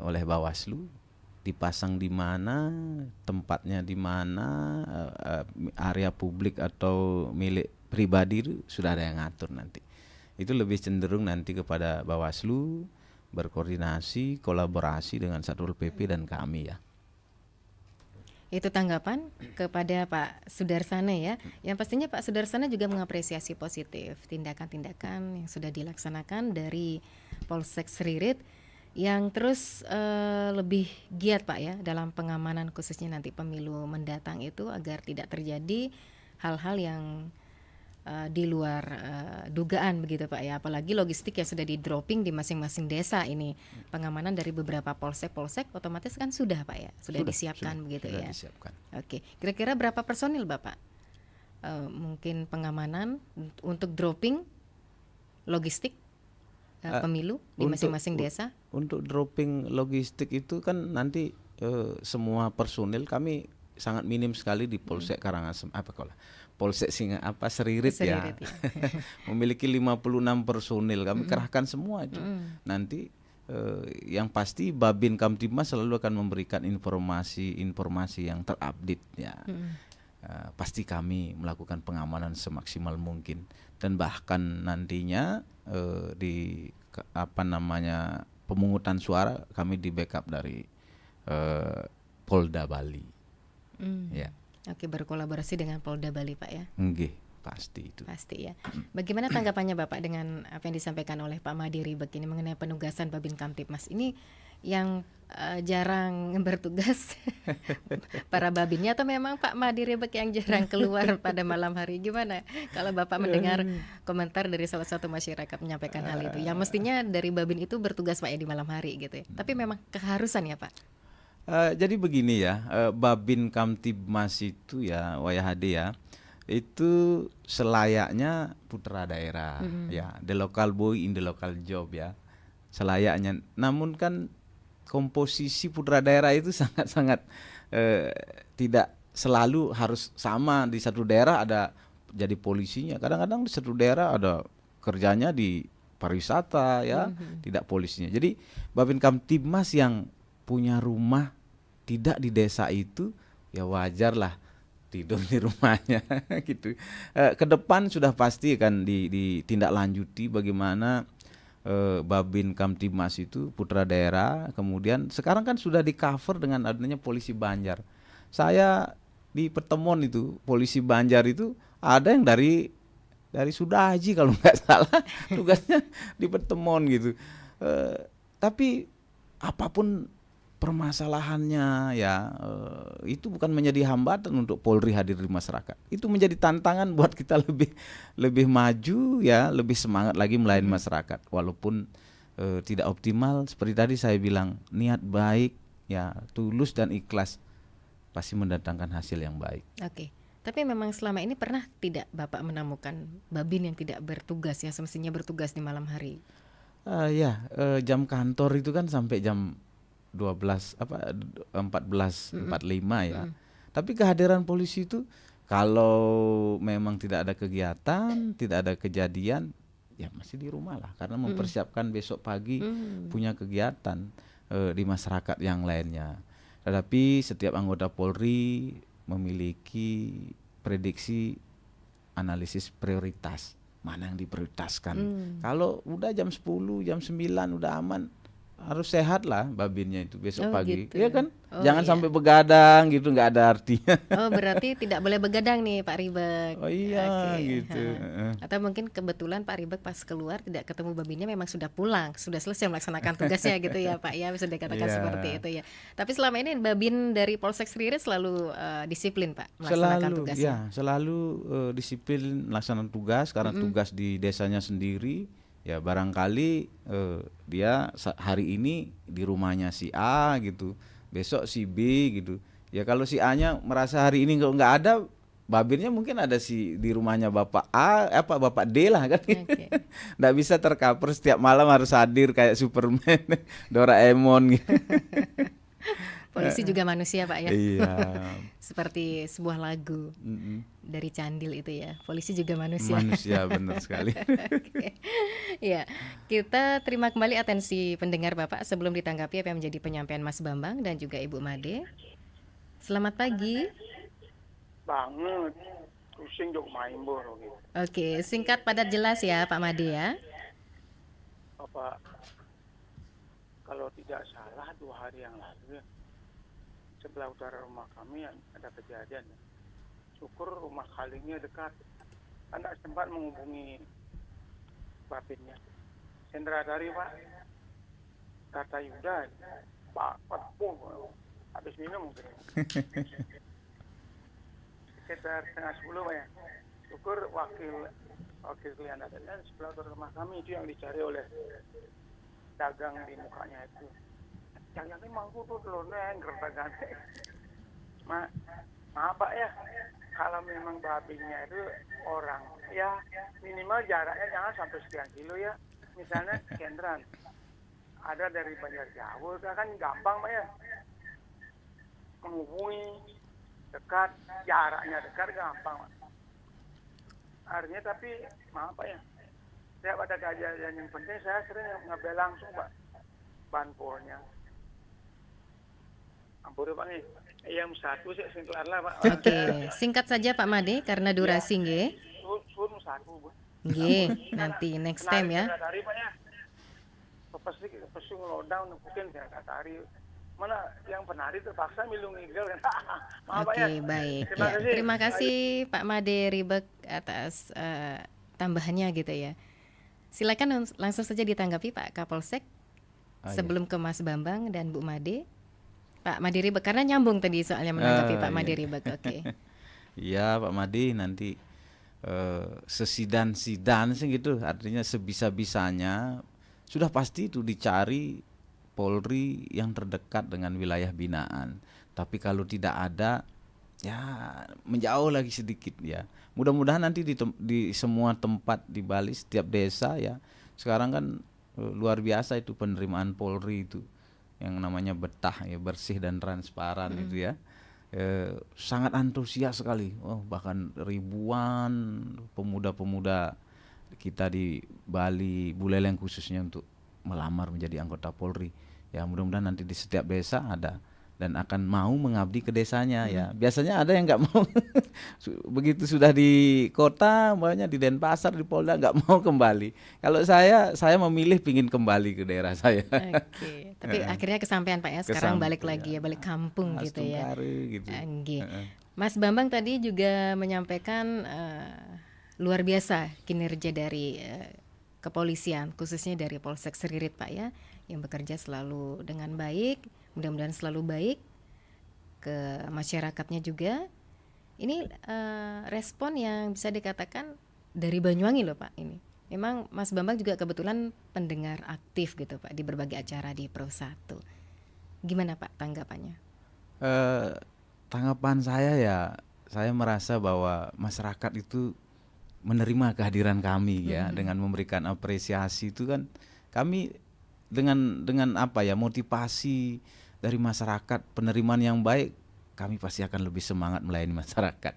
oleh Bawaslu, dipasang di mana, tempatnya di mana, area publik atau milik pribadi itu sudah ada yang ngatur nanti. Itu lebih cenderung nanti kepada Bawaslu berkoordinasi, kolaborasi dengan Satpol PP dan kami ya. Itu tanggapan kepada Pak Sudarsana ya. Yang pastinya Pak Sudarsana juga mengapresiasi positif tindakan-tindakan yang sudah dilaksanakan dari Polsek Seririt yang terus lebih giat Pak ya dalam pengamanan khususnya nanti pemilu mendatang itu agar tidak terjadi hal-hal yang di luar dugaan begitu Pak ya, apalagi logistik yang sudah di dropping di masing-masing desa ini, pengamanan dari beberapa polsek otomatis kan sudah Pak ya, sudah disiapkan begitu sudah ya. Disiapkan. Oke, kira-kira berapa personil Bapak? Mungkin pengamanan untuk dropping logistik pemilu di masing-masing desa? Untuk dropping logistik itu kan nanti semua personil kami sangat minim sekali di Polsek Karangasem Polsek Seririt ya. Memiliki 56 personil, kami kerahkan semua itu. Nanti yang pasti Babin Kamtibmas selalu akan memberikan informasi yang terupdate ya. Pasti kami melakukan pengamanan semaksimal mungkin dan bahkan nantinya di pemungutan suara kami di backup dari Polda Bali. Ya. Oke, berkolaborasi dengan Polda Bali Pak ya. Nggih, pasti itu. Pasti ya. Bagaimana tanggapannya Bapak dengan apa yang disampaikan oleh Pak Madi Ribek ini mengenai penugasan Babin Kamtibmas ini yang jarang bertugas para babinnya, atau memang Pak Madi Ribek yang jarang keluar pada malam hari? Gimana kalau Bapak mendengar komentar dari salah satu masyarakat menyampaikan hal itu? Yang mestinya dari babin itu bertugas Pak ya di malam hari gitu ya. Tapi memang keharusan ya Pak. Jadi begini ya, Babin Kamtibmas itu ya, WHD ya, itu selayaknya putra daerah ya, the local boy in the local job ya, selayaknya. Namun kan komposisi putra daerah itu sangat-sangat tidak selalu harus sama. Di satu daerah ada jadi polisinya, kadang-kadang di satu daerah ada kerjanya di pariwisata ya, tidak polisinya. Jadi Babin Kamtibmas yang punya rumah tidak di desa itu ya wajar lah tidur di rumahnya gitu. Ke depan sudah pasti kan ditindaklanjuti bagaimana Babin Kamtibmas itu putra daerah. Kemudian sekarang kan sudah di cover dengan adanya polisi Banjar. Saya di Pertemuan itu polisi Banjar itu ada yang dari Sudaji kalau nggak salah tugasnya di Pertemuan gitu. Tapi apapun permasalahannya ya, itu bukan menjadi hambatan untuk Polri hadir di masyarakat. Itu menjadi tantangan buat kita lebih maju ya, lebih semangat lagi melayani masyarakat. Walaupun tidak optimal, seperti tadi saya bilang, niat baik ya, tulus dan ikhlas pasti mendatangkan hasil yang baik. Oke. Tapi memang selama ini pernah tidak Bapak menemukan babin yang tidak bertugas yang semestinya bertugas di malam hari? Jam kantor itu kan sampai jam 14:45 ya. Tapi kehadiran polisi itu kalau memang tidak ada kegiatan, tidak ada kejadian, ya masih di rumah lah, karena mempersiapkan besok pagi punya kegiatan di masyarakat yang lainnya. Tetapi setiap anggota Polri memiliki prediksi analisis prioritas, mana yang diprioritaskan. Kalau udah jam 10, jam 9 udah aman, harus sehat lah babinnya itu besok pagi, gitu. Iya kan? Oh, jangan iya. sampai begadang gitu, nggak ada artinya. Oh, berarti tidak boleh begadang nih Pak Ribek. Oh iya, gitu. Atau mungkin kebetulan Pak Ribek pas keluar tidak ketemu babinnya, memang sudah pulang, sudah selesai melaksanakan tugasnya gitu ya Pak ya, bisa dikatakan seperti itu ya. Tapi selama ini babin dari Polsek Seririt selalu disiplin Pak melaksanakan tugasnya. Ya, selalu disiplin melaksanakan tugas karena tugas di desanya sendiri. Ya barangkali dia hari ini di rumahnya si A gitu, besok si B gitu. Ya kalau si A-nya merasa hari ini nggak ada, babinnya mungkin ada di rumahnya Bapak A, Bapak D lah kan. Nggak bisa tercover setiap malam harus hadir kayak Superman, Doraemon gitu. Polisi juga manusia Pak ya. Iya. Seperti sebuah lagu dari Candil itu ya. Polisi juga manusia. Manusia benar sekali. Oke. Ya, kita terima kembali atensi pendengar Bapak sebelum ditanggapi apa yang menjadi penyampaian Mas Bambang dan juga Ibu Made. Selamat pagi. Banget. Pusing jok main boro gitu. Oke, singkat padat jelas ya Pak Made ya. Bapak, kalau tidak salah 2 hari yang lalu ya, sebelah utara rumah kami ada kejadian. Syukur rumah kalingnya dekat. Anda sempat menghubungi Bapinnya. Sendra dari Pak, kata Yuda, Pak habis minum mungkin. Sekitar 9:30 Pak ya. Syukur wakil klien ada dan sebelah utara rumah kami itu yang dicari oleh dagang di mukanya itu. Yang ini mangku tuh telurnya yang gertagan. Maaf Pak ya, kalau memang babinya itu orang, ya minimal jaraknya jangan sampai sekian kilo ya. Misalnya Kendran, ada dari Banjar Jawa, kan gampang Pak ya. Menghubungi, dekat, jaraknya dekat gampang Pak. Artinya tapi, maaf Pak ya, saya pada kejadian yang penting saya sering ngebel langsung Pak, banpolnya. Ampun Pak nih, yang satu sih singkat lah Pak. Oke, singkat saja Pak Made karena durasi nggih. Suruh satu Bu. Nggih, nanti next time ya. Tari Pak ya. Pasti ngelodown mungkin saya tari. Mana yang penari terpaksa milung igel kan. Maaf Pak ya. Oke, baik. Terima kasih Pak Made Ribek atas tambahannya gitu ya. Silakan langsung saja ditanggapi Pak Kapolsek sebelum ke Mas Bambang dan Bu Made. Pak Made Ribek karena nyambung tadi soalnya menanggapi Pak Made Ribek. Oke. Iya Pak Made nanti sesidan sih gitu, artinya sebisa-bisanya sudah pasti itu dicari Polri yang terdekat dengan wilayah binaan. Tapi kalau tidak ada, ya menjauh lagi sedikit ya. Mudah-mudahan nanti di semua tempat di Bali, setiap desa ya. Sekarang kan luar biasa itu penerimaan Polri itu, yang namanya betah ya, bersih dan transparan itu ya. Sangat antusias sekali. Bahkan ribuan pemuda-pemuda kita di Bali, Buleleng khususnya untuk melamar menjadi anggota Polri. Ya mudah-mudahan nanti di setiap desa ada dan akan mau mengabdi ke desanya ya. Biasanya ada yang nggak mau. Begitu sudah di kota, maunya di Denpasar, di Polda, nggak mau kembali. Kalau saya memilih pingin kembali ke daerah saya. Oke, tapi akhirnya kesampaian Pak ya. Sekarang balik lagi ya, balik kampung gitu ya. Gitu. Mas Bambang tadi juga menyampaikan luar biasa kinerja dari kepolisian, khususnya dari Polsek Seririt Pak ya, yang bekerja selalu dengan baik, mudah-mudahan selalu baik ke masyarakatnya juga. Ini respon yang bisa dikatakan dari Banyuwangi loh Pak ini. Memang Mas Bambang juga kebetulan pendengar aktif gitu Pak di berbagai acara di Pro 1. Gimana Pak tanggapannya? Tanggapan saya ya, saya merasa bahwa masyarakat itu menerima kehadiran kami ya, dengan memberikan apresiasi itu kan kami dengan apa ya, motivasi dari masyarakat, penerimaan yang baik, kami pasti akan lebih semangat melayani masyarakat.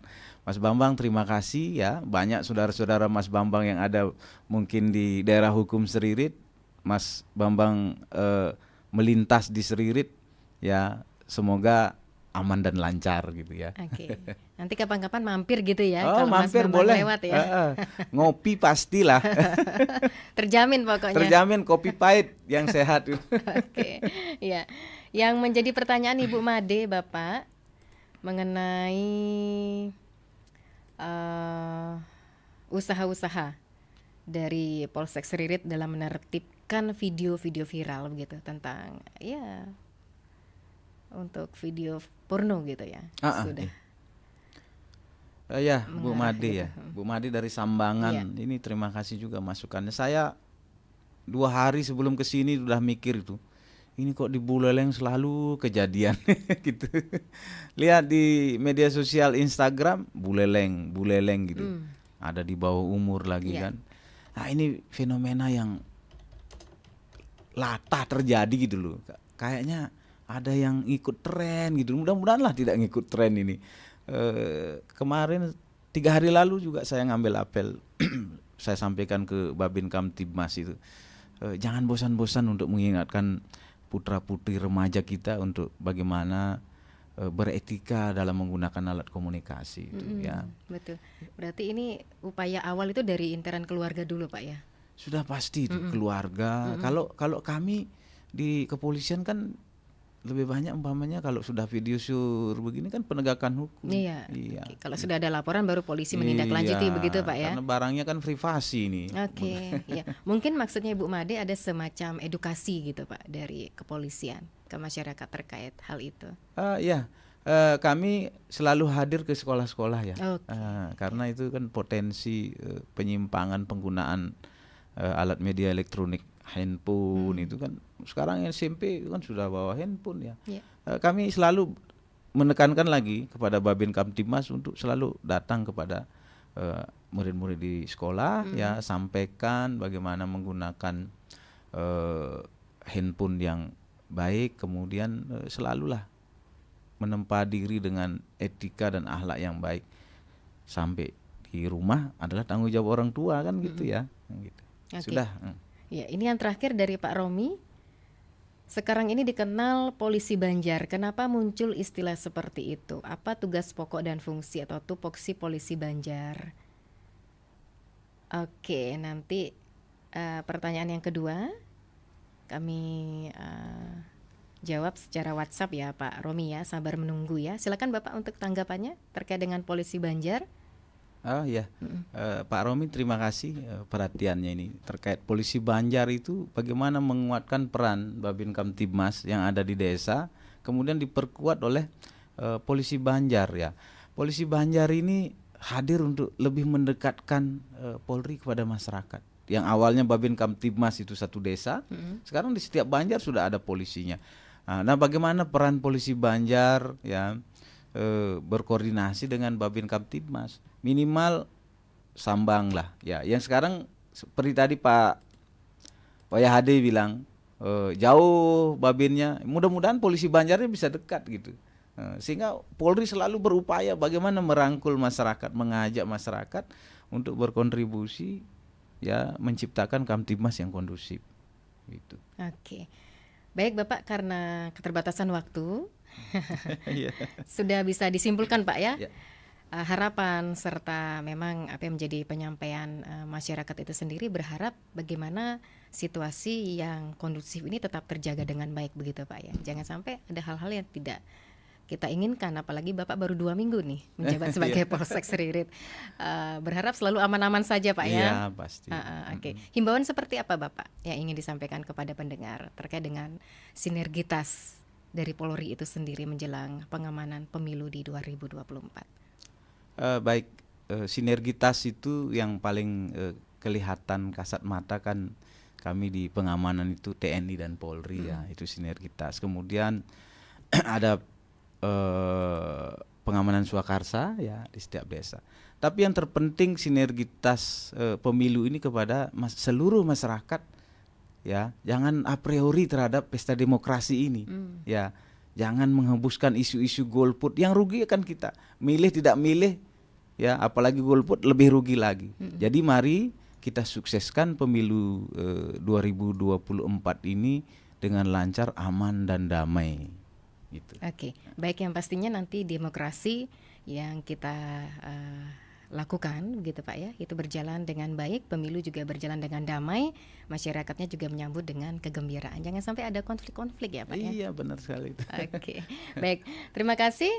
Mas Bambang terima kasih ya, banyak saudara-saudara Mas Bambang yang ada mungkin di daerah hukum Seririt. Mas Bambang melintas di Seririt ya, semoga aman dan lancar gitu ya. Oke. Nanti kapan-kapan mampir gitu ya. Oh, kalau mampir Mas Bambang boleh. Lewat ya. Ngopi pastilah. Terjamin pokoknya. Terjamin kopi pahit yang sehat. Oke. Ya. Yang menjadi pertanyaan Ibu Made Bapak mengenai usaha-usaha dari Polsek Seririt dalam menertibkan video-video viral begitu tentang ya untuk video porno gitu ya. Sudah. Ya, Bu Made ya. Bu Made dari Sambangan. Ini terima kasih juga masukannya. Saya 2 hari sebelum kesini sudah mikir itu. Ini kok di Buleleng selalu kejadian gitu. Lihat di media sosial Instagram Buleleng gitu. Ada di bawah umur lagi kan. Nah, ini fenomena yang latah terjadi gitu loh. Kayaknya ada yang ikut tren gitu. Mudah-mudahan lah tidak ngikut tren ini. Kemarin 3 hari lalu juga saya ngambil apel, saya sampaikan ke Babin Kamtibmas itu, jangan bosan-bosan untuk mengingatkan putra-putri remaja kita untuk bagaimana beretika dalam menggunakan alat komunikasi itu ya. Betul. Berarti ini upaya awal itu dari intern keluarga dulu Pak ya? Sudah pasti itu keluarga. Kalau kami di kepolisian kan lebih banyak umpamanya kalau sudah video sur begini kan penegakan hukum. Iya. Oke. Kalau sudah ada laporan baru polisi menindaklanjuti begitu Pak ya? Karena barangnya kan privasi ini. Oke. Iya. Mungkin maksudnya Ibu Made ada semacam edukasi gitu Pak dari kepolisian ke masyarakat terkait hal itu. Kami selalu hadir ke sekolah-sekolah ya. Okay. Karena itu kan potensi penyimpangan penggunaan alat media elektronik, handphone itu kan sekarang SMP kan sudah bawa handphone ya. Kami selalu menekankan lagi kepada Babin Kamtibmas untuk selalu datang kepada murid-murid di sekolah ya, sampaikan bagaimana menggunakan handphone yang baik, kemudian selalulah menempa diri dengan etika dan akhlak yang baik. Sampai di rumah adalah tanggung jawab orang tua kan gitu ya. Gitu. Okay. Sudah. Ya, ini yang terakhir dari Pak Romi. Sekarang ini dikenal polisi Banjar. Kenapa muncul istilah seperti itu? Apa tugas pokok dan fungsi atau tupoksi polisi Banjar? Oke, nanti pertanyaan yang kedua kami jawab secara WhatsApp ya Pak Romi ya. Sabar menunggu ya. Silakan Bapak untuk tanggapannya terkait dengan polisi Banjar. Oh ya, Pak Romi terima kasih perhatiannya ini terkait polisi Banjar itu bagaimana menguatkan peran Babin Kamtibmas yang ada di desa, kemudian diperkuat oleh polisi Banjar ya. Polisi Banjar ini hadir untuk lebih mendekatkan Polri kepada masyarakat. Yang awalnya Babin Kamtibmas itu satu desa, sekarang di setiap Banjar sudah ada polisinya. Nah, bagaimana peran polisi Banjar ya? Berkoordinasi dengan Babin Kamtibmas, minimal sambang lah ya. Yang sekarang seperti tadi Pak Wayahade bilang jauh Babinnya, mudah-mudahan polisi Banjarnya bisa dekat gitu, sehingga Polri selalu berupaya bagaimana merangkul masyarakat, mengajak masyarakat untuk berkontribusi ya, menciptakan Kamtibmas yang kondusif gitu. Oke. Baik Bapak, karena keterbatasan waktu sudah bisa disimpulkan Pak ya. Harapan serta memang apa yang menjadi penyampaian masyarakat itu sendiri berharap bagaimana situasi yang kondusif ini tetap terjaga dengan baik begitu Pak ya. Jangan sampai ada hal-hal yang tidak kita inginkan, apalagi Bapak baru 2 minggu nih menjabat sebagai Polsek Seririt. Berharap selalu aman-aman saja Pak ya. Iya pasti. Oke. Himbauan seperti apa Bapak yang ingin disampaikan kepada pendengar terkait dengan sinergitas dari Polri itu sendiri menjelang pengamanan pemilu di 2024? Baik, sinergitas itu yang paling kelihatan kasat mata kan kami di pengamanan itu TNI dan Polri ya, itu sinergitas. Kemudian ada pengamanan swakarsa ya di setiap desa. Tapi yang terpenting sinergitas pemilu ini kepada seluruh masyarakat ya, jangan a priori terhadap pesta demokrasi ini ya, jangan menghembuskan isu-isu golput yang rugi akan kita, milih tidak milih ya, apalagi golput lebih rugi lagi. Jadi mari kita sukseskan pemilu 2024 ini dengan lancar, aman dan damai gitu. Oke, baik, yang pastinya nanti demokrasi yang kita lakukan gitu Pak ya, itu berjalan dengan baik, pemilu juga berjalan dengan damai, masyarakatnya juga menyambut dengan kegembiraan. Jangan sampai ada konflik-konflik ya Pak ya. Iya benar sekali. Oke, baik, terima kasih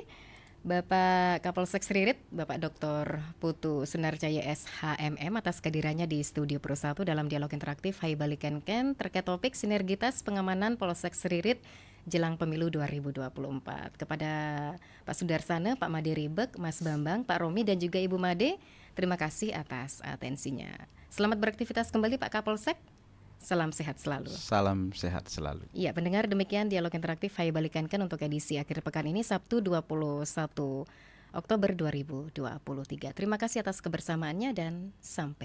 Bapak Kapolsek Seririt, Bapak Dr. Putu Sunarjaya SHMM atas kehadirannya di Studio Pro 1 dalam dialog interaktif Hai Balikan Ken terkait topik sinergitas pengamanan Polsek Seririt jelang pemilu 2024. Kepada Pak Sudarsana, Pak Made Ribek, Mas Bambang, Pak Romi dan juga Ibu Made, terima kasih atas atensinya. Selamat beraktivitas kembali Pak Kapolsek. Salam sehat selalu. Salam sehat selalu. Iya, pendengar, demikian dialog interaktif Hai Balikan Ken untuk edisi akhir pekan ini Sabtu 21 Oktober 2023. Terima kasih atas kebersamaannya dan sampai